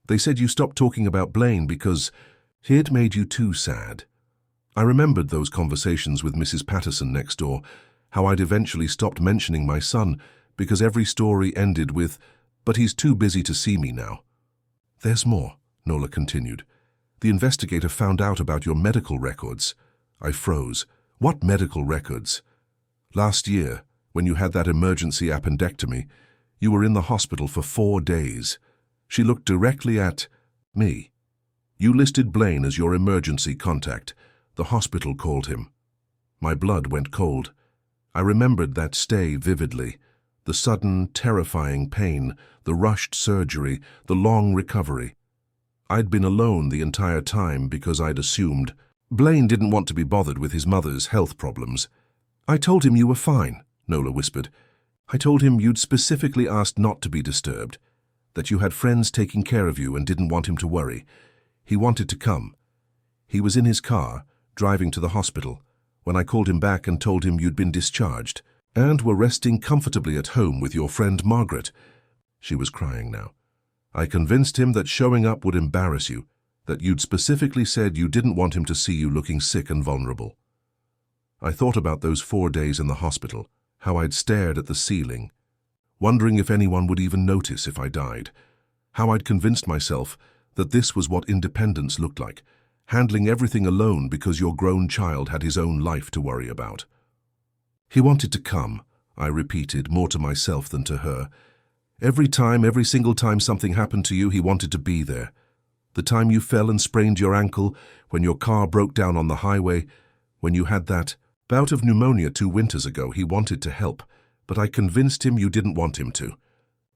They said you stopped talking about Blaine because he'd made you too sad. I remembered those conversations with Mrs. Patterson next door, how I'd eventually stopped mentioning my son because every story ended with, "But he's too busy to see me now." There's more, Nola continued. The investigator found out about your medical records. I froze. What medical records? Last year, when you had that emergency appendectomy, you were in the hospital for 4 days. She looked directly at me. You listed Blaine as your emergency contact. The hospital called him. My blood went cold. I remembered that stay vividly. The sudden, terrifying pain, the rushed surgery, the long recovery. I'd been alone the entire time because I'd assumed Blaine didn't want to be bothered with his mother's health problems. I told him you were fine, Nola whispered. I told him you'd specifically asked not to be disturbed, that you had friends taking care of you and didn't want him to worry. He wanted to come. He was in his car, driving to the hospital, when I called him back and told him you'd been discharged and were resting comfortably at home with your friend Margaret. She was crying now. I convinced him that showing up would embarrass you, that you'd specifically said you didn't want him to see you looking sick and vulnerable. I thought about those 4 days in the hospital, how I'd stared at the ceiling, wondering if anyone would even notice if I died, how I'd convinced myself that this was what independence looked like, handling everything alone because your grown child had his own life to worry about. He wanted to come, I repeated, more to myself than to her. Every single time something happened to you, he wanted to be there. The time you fell and sprained your ankle, when your car broke down on the highway, when you had that bout of pneumonia 2 winters ago, he wanted to help, but I convinced him you didn't want him to.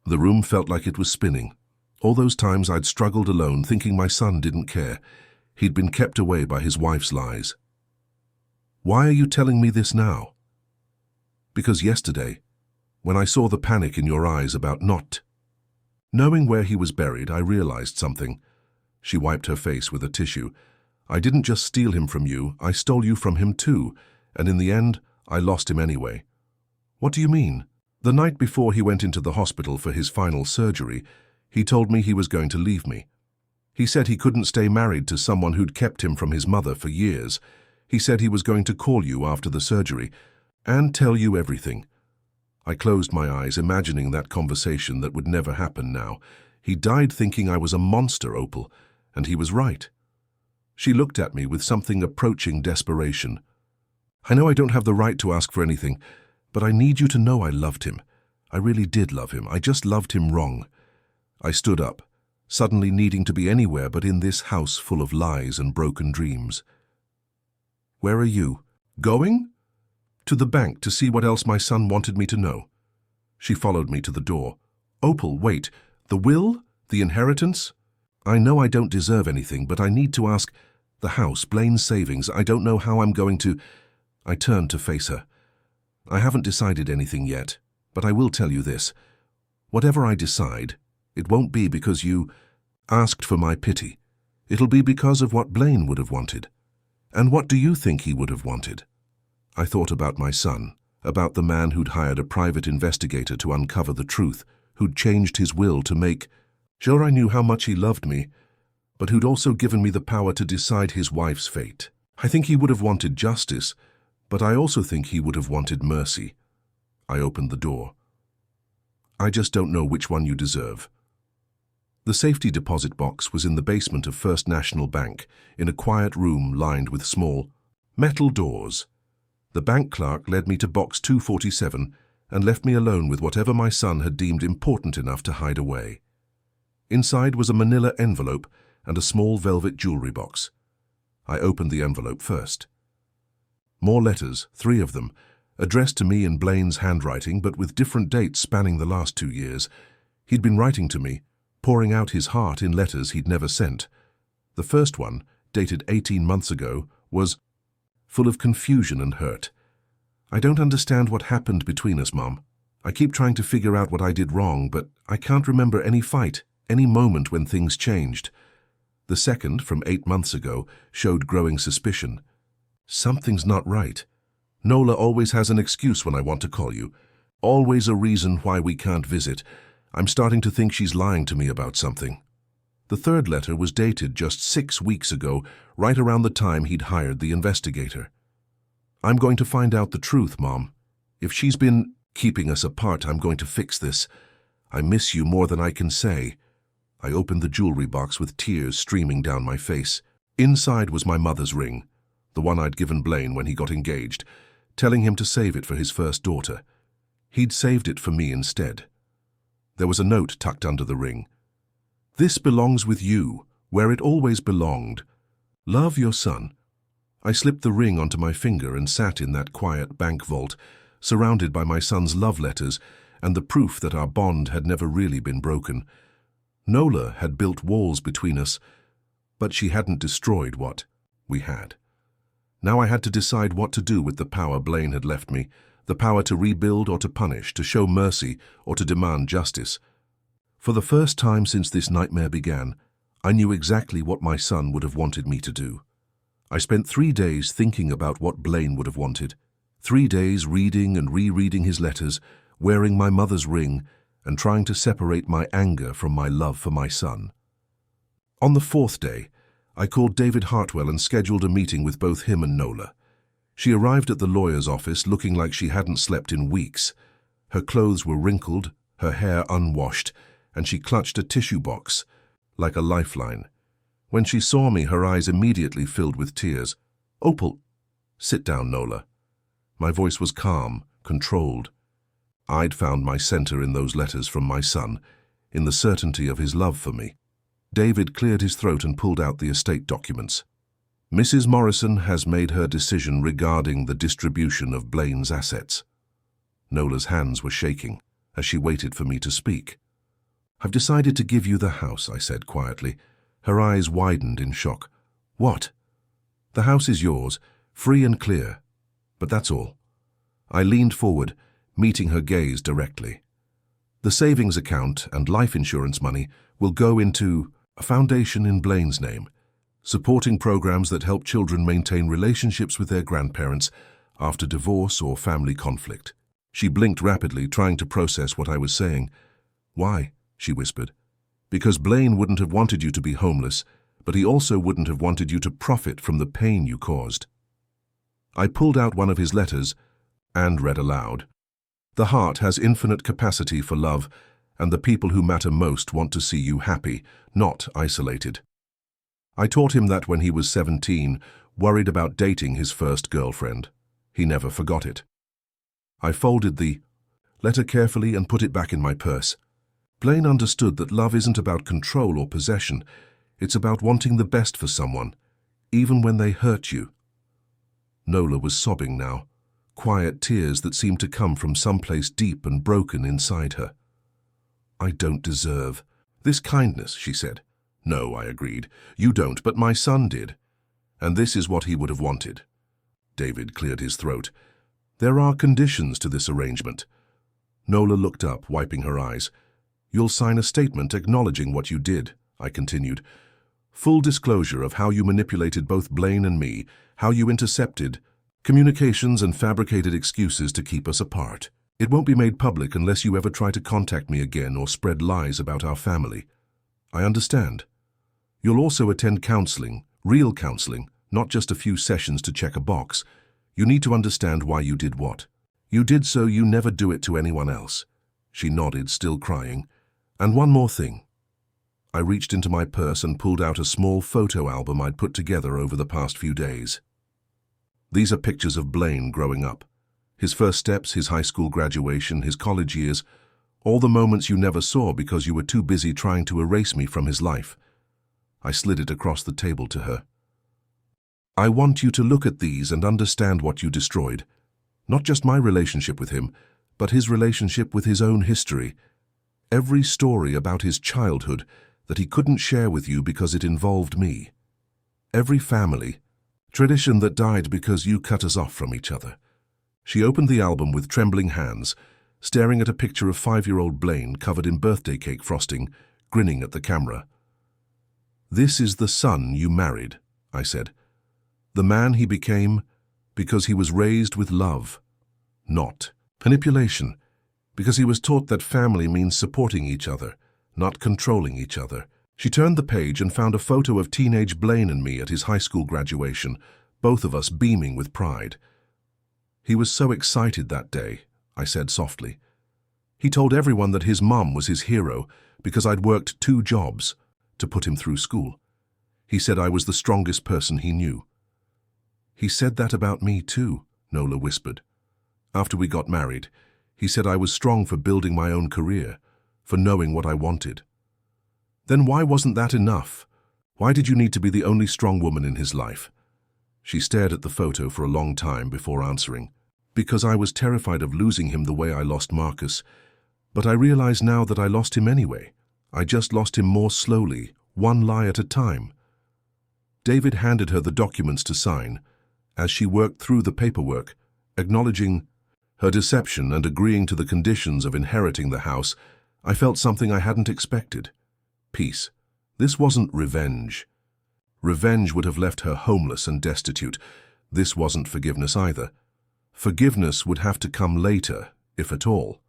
The room felt like it was spinning. All those times I'd struggled alone, thinking my son didn't care. He'd been kept away by his wife's lies. Why are you telling me this now? Because yesterday, when I saw the panic in your eyes about not knowing where he was buried, I realized something. She wiped her face with a tissue. I didn't just steal him from you, I stole you from him too, and in the end, I lost him anyway. What do you mean? The night before he went into the hospital for his final surgery, he told me he was going to leave me. He said he couldn't stay married to someone who'd kept him from his mother for years. He said he was going to call you after the surgery and tell you everything. I closed my eyes, imagining that conversation that would never happen now. He died thinking I was a monster, Opal, and he was right. She looked at me with something approaching desperation. I know I don't have the right to ask for anything, but I need you to know I loved him. I really did love him. I just loved him wrong. I stood up, suddenly needing to be anywhere but in this house full of lies and broken dreams. Where are you? Going? To the bank to see what else my son wanted me to know. She followed me to the door. Opal, wait. The will? The inheritance? I know I don't deserve anything, but I need to ask. The house, Blaine's savings, I don't know how I'm going to... I turned to face her. I haven't decided anything yet, but I will tell you this. Whatever I decide, it won't be because you asked for my pity. It'll be because of what Blaine would have wanted. And what do you think he would have wanted? I thought about my son, about the man who'd hired a private investigator to uncover the truth, who'd changed his will to make... Sure, I knew how much he loved me, but who'd also given me the power to decide his wife's fate. I think he would have wanted justice, but I also think he would have wanted mercy. I opened the door. I just don't know which one you deserve. The safety deposit box was in the basement of First National Bank, in a quiet room lined with small, metal doors. The bank clerk led me to box 247 and left me alone with whatever my son had deemed important enough to hide away. Inside was a manila envelope and a small velvet jewelry box. I opened the envelope first. More letters, 3 of them, addressed to me in Blaine's handwriting but with different dates spanning the last 2 years. He'd been writing to me, pouring out his heart in letters he'd never sent. The first one, dated 18 months ago, was full of confusion and hurt. I don't understand what happened between us, Mom. I keep trying to figure out what I did wrong, but I can't remember any fight, any moment when things changed. The second, from 8 months ago, showed growing suspicion. Something's not right. Nola always has an excuse when I want to call you. Always a reason why we can't visit. I'm starting to think she's lying to me about something. The third letter was dated just 6 weeks ago, right around the time he'd hired the investigator. I'm going to find out the truth, Mom. If she's been keeping us apart, I'm going to fix this. I miss you more than I can say. I opened the jewelry box with tears streaming down my face. Inside was my mother's ring, the one I'd given Blaine when he got engaged, telling him to save it for his first daughter. He'd saved it for me instead. There was a note tucked under the ring. This belongs with you, where it always belonged. Love, your son. I slipped the ring onto my finger and sat in that quiet bank vault, surrounded by my son's love letters and the proof that our bond had never really been broken. Nola had built walls between us, but she hadn't destroyed what we had. Now I had to decide what to do with the power Blaine had left me, the power to rebuild or to punish, to show mercy or to demand justice. For the first time since this nightmare began, I knew exactly what my son would have wanted me to do. I spent 3 days thinking about what Blaine would have wanted. 3 days reading and rereading his letters, wearing my mother's ring, and trying to separate my anger from my love for my son. On the 4th day, I called David Hartwell and scheduled a meeting with both him and Nola. She arrived at the lawyer's office looking like she hadn't slept in weeks. Her clothes were wrinkled, her hair unwashed, and she clutched a tissue box, like a lifeline. When she saw me, her eyes immediately filled with tears. "Opal, sit down, Nola." My voice was calm, controlled. I'd found my center in those letters from my son, in the certainty of his love for me. David cleared his throat and pulled out the estate documents. Mrs. Morrison has made her decision regarding the distribution of Blaine's assets. Nola's hands were shaking as she waited for me to speak. "I've decided to give you the house," I said quietly. Her eyes widened in shock. "What?" "The house is yours, free and clear. But that's all." I leaned forward, meeting her gaze directly. "The savings account and life insurance money will go into a foundation in Blaine's name, supporting programs that help children maintain relationships with their grandparents after divorce or family conflict." She blinked rapidly, trying to process what I was saying. "Why?" she whispered. "Because Blaine wouldn't have wanted you to be homeless, but he also wouldn't have wanted you to profit from the pain you caused." I pulled out one of his letters and read aloud. "The heart has infinite capacity for love, and the people who matter most want to see you happy, not isolated." I taught him that when he was 17, worried about dating his first girlfriend. He never forgot it. I folded the letter carefully and put it back in my purse. Blaine understood that love isn't about control or possession. It's about wanting the best for someone, even when they hurt you. Nola was sobbing now, quiet tears that seemed to come from someplace deep and broken inside her. "I don't deserve this kindness," she said. "No," I agreed. "You don't, but my son did." And this is what he would have wanted. David cleared his throat. There are conditions to this arrangement. Nola looked up, wiping her eyes. You'll sign a statement acknowledging what you did, I continued. Full disclosure of how you manipulated both Blaine and me, how you intercepted communications and fabricated excuses to keep us apart. It won't be made public unless you ever try to contact me again or spread lies about our family. I understand. You'll also attend counseling, real counseling, not just a few sessions to check a box. You need to understand why you did what. You did so you never do it to anyone else. She nodded, still crying. And one more thing. I reached into my purse and pulled out a small photo album I'd put together over the past few days. These are pictures of Blaine growing up. His first steps, his high school graduation, his college years, all the moments you never saw because you were too busy trying to erase me from his life. I slid it across the table to her. I want you to look at these and understand what you destroyed. Not just my relationship with him, but his relationship with his own history. Every story about his childhood that he couldn't share with you because it involved me. Every family tradition that died because you cut us off from each other. She opened the album with trembling hands, staring at a picture of 5-year-old Blaine covered in birthday cake frosting, grinning at the camera. This is the son you married, I said. The man he became because he was raised with love, not manipulation, because he was taught that family means supporting each other, not controlling each other. She turned the page and found a photo of teenage Blaine and me at his high school graduation, both of us beaming with pride. He was so excited that day, I said softly. He told everyone that his mum was his hero because I'd worked 2 jobs to put him through school. He said I was the strongest person he knew. He said that about me too, Nola whispered. After we got married, he said I was strong for building my own career, for knowing what I wanted. Then why wasn't that enough? Why did you need to be the only strong woman in his life? She stared at the photo for a long time before answering. Because I was terrified of losing him the way I lost Marcus. But I realize now that I lost him anyway. I just lost him more slowly, one lie at a time. David handed her the documents to sign. As she worked through the paperwork, acknowledging her deception and agreeing to the conditions of inheriting the house, I felt something I hadn't expected. Peace. This wasn't revenge. Revenge would have left her homeless and destitute. This wasn't forgiveness either. Forgiveness would have to come later, if at all.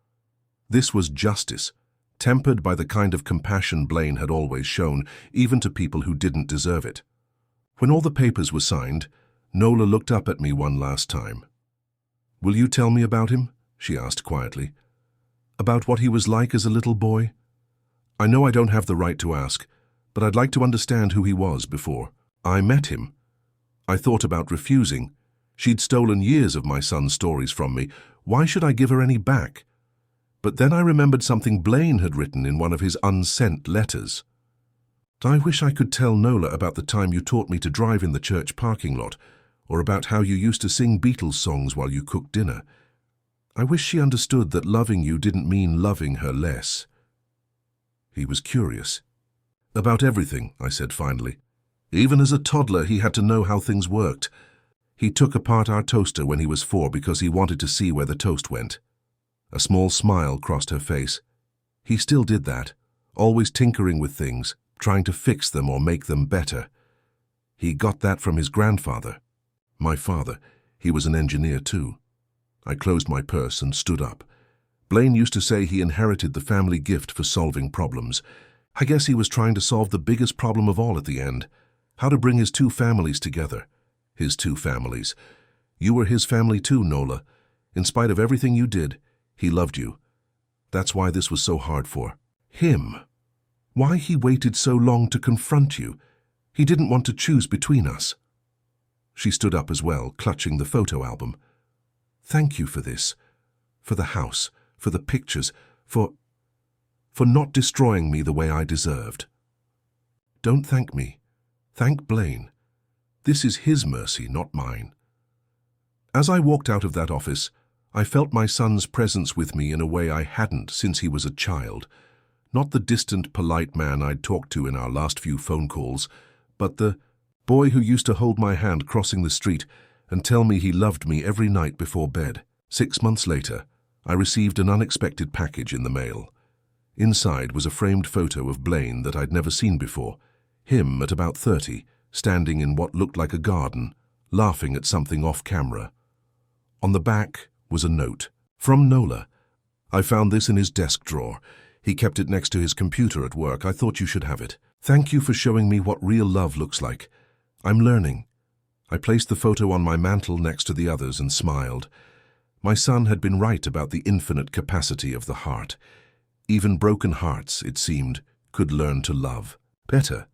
This was justice, tempered by the kind of compassion Blaine had always shown, even to people who didn't deserve it. When all the papers were signed, Nola looked up at me one last time. "Will you tell me about him?" she asked quietly. "About what he was like as a little boy? I know I don't have the right to ask, but I'd like to understand who he was before I met him. I thought about refusing. She'd stolen years of my son's stories from me. Why should I give her any back? But then I remembered something Blaine had written in one of his unsent letters. I wish I could tell Nola about the time you taught me to drive in the church parking lot, or about how you used to sing Beatles songs while you cooked dinner. I wish she understood that loving you didn't mean loving her less." He was curious. "About everything," I said finally. "Even as a toddler, he had to know how things worked. He took apart our toaster when he was 4 because he wanted to see where the toast went." A small smile crossed her face. "He still did that, always tinkering with things, trying to fix them or make them better. He got that from his grandfather. My father, he was an engineer too." I closed my purse and stood up. Blaine used to say he inherited the family gift for solving problems. I guess he was trying to solve the biggest problem of all at the end, how to bring his 2 families together. His 2 families. You were his family too, Nola. In spite of everything you did, he loved you. That's why this was so hard for him. Why he waited so long to confront you. He didn't want to choose between us. She stood up as well, clutching the photo album. "Thank you for this. For the house, for the pictures, for not destroying me the way I deserved." "Don't thank me. Thank Blaine. This is his mercy, not mine." As I walked out of that office, I felt my son's presence with me in a way I hadn't since he was a child. Not the distant, polite man I'd talked to in our last few phone calls, but the Boy who used to hold my hand crossing the street and tell me he loved me every night before bed. 6 months later, I received an unexpected package in the mail. Inside was a framed photo of Blaine that I'd never seen before. Him at about 30, standing in what looked like a garden, laughing at something off camera. On the back was a note. From Nola. I found this in his desk drawer. He kept it next to his computer at work. I thought you should have it. Thank you for showing me what real love looks like. I'm learning. I placed the photo on my mantel next to the others and smiled. My son had been right about the infinite capacity of the heart. Even broken hearts, it seemed, could learn to love better.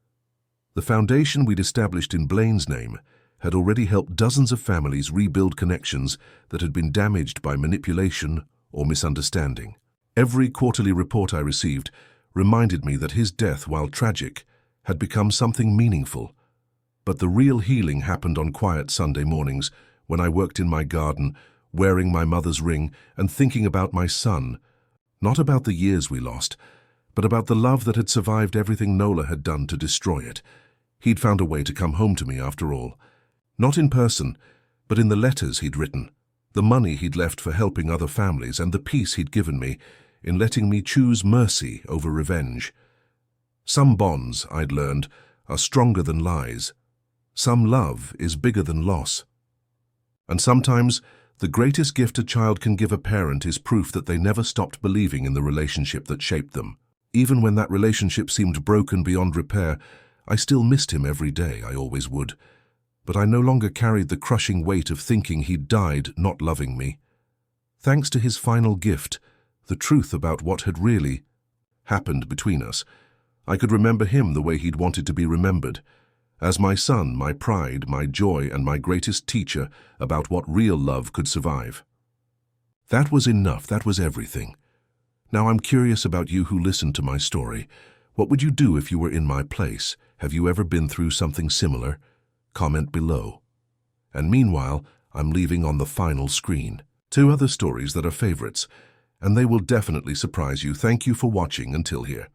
The foundation we'd established in Blaine's name had already helped dozens of families rebuild connections that had been damaged by manipulation or misunderstanding. Every quarterly report I received reminded me that his death, while tragic, had become something meaningful. But the real healing happened on quiet Sunday mornings when I worked in my garden, wearing my mother's ring and thinking about my son, not about the years we lost, but about the love that had survived everything Nola had done to destroy it. He'd found a way to come home to me after all. Not in person, but in the letters he'd written, the money he'd left for helping other families, and the peace he'd given me in letting me choose mercy over revenge. Some bonds, I'd learned, are stronger than lies. Some love is bigger than loss. And sometimes, the greatest gift a child can give a parent is proof that they never stopped believing in the relationship that shaped them. Even when that relationship seemed broken beyond repair, I still missed him every day, I always would. But I no longer carried the crushing weight of thinking he'd died not loving me. Thanks to his final gift, the truth about what had really happened between us, I could remember him the way he'd wanted to be remembered, as my son, my pride, my joy, and my greatest teacher about what real love could survive. That was enough, that was everything. Now I'm curious about you who listened to my story. What would you do if you were in my place? Have you ever been through something similar? Comment below. And meanwhile, I'm leaving on the final screen 2 other stories that are favorites, and they will definitely surprise you. Thank you for watching until here.